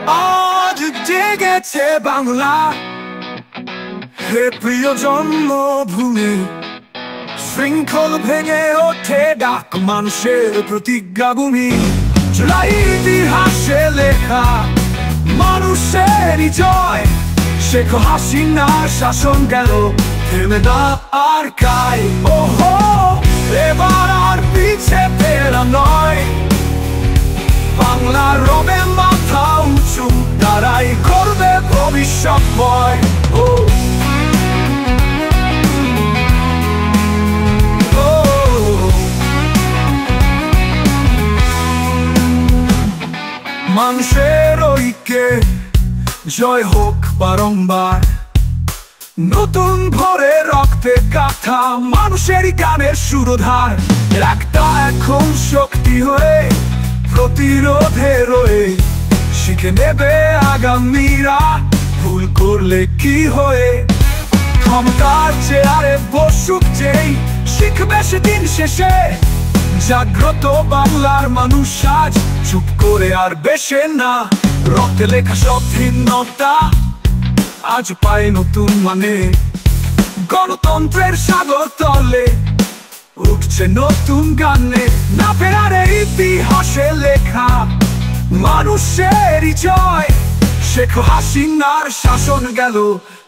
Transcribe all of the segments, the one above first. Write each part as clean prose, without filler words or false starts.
আজ জেগেছে বাংলা, হে প্রিয় জন্মভূমি। শৃঙ্খল ভেঙে ওঠে ডাক মানুষের প্রতিজ্ঞাভূমি। জুলাই ইতিহাসে লেখা মানুষেরই জয়। শেখ হাসিনার শাসন গেল থেমে না আর কাই। ওহো, এবার আর পিছে ফেরা নয়। বাংলা রবে মাথা উঁচু, তারাই করবে ভবিষ্যৎময়। মানুষের ঐক্যে জয় হোক বারংবার। নতুন ভোরে রক্তে কাঁথা মানুষেরই গানের সুরধার। একটা এখন শক্তি হয়ে প্রতিরোধে রয়ে শিখে নেবে আগামীরা ভুল করলে কি হয়ে। ক্ষমতার চেয়ারে বসুক যেই, শিখবে সেদিন শেষে। জাগ্রত বাংলার মানুষ আজ চুপ করে আর বেশে না। রক্তে লেখা সব ভিন্নতা আজ পায় নতুন মানে। গণতন্ত্রের সাগর তলে উঠছে নতুন গানে। না ফেরার ইতিহাসে লেখা মানুষেরই জয়। শেখ হাসিনার শাসন গেল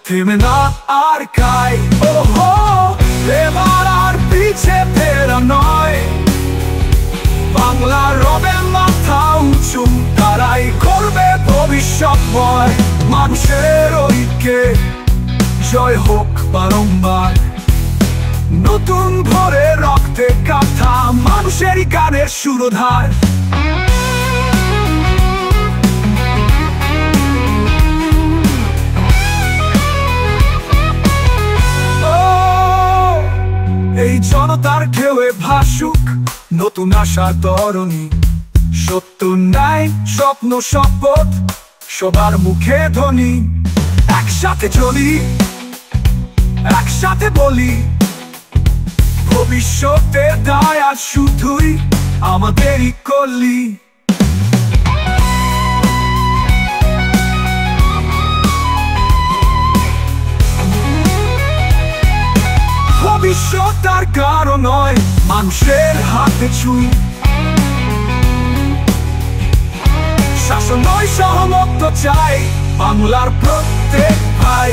থেমে না আর কাই। ওহো, এবার আর পিছে ফেরা নয়। বাংলা রবে মাথা উঁচু, তারাই করবে ভবিষ্যৎময়। মানুষের ঐক্যে জয় হোক বারংবার। নতুন ভোরে রক্তে কাঁথা মানুষেরই গানের সুরধার। এই জনতার ঢেউয়ে ভাসুক নতুন আশার তরণী। সত্য ন্যায় স্বপ্ন শপথ সবার মুখে ধ্বনি। একসাথে চলি, একসাথে বলি, ভবিষ্যতের দায় আজ শুধুই আমাদেরই কলি। ভবিষ্যৎ আর কারো নয়, মানুষের হাতে ছুঁই। শাসন নয় সহমত চাই বাংলার প্রত্যেক ভাই।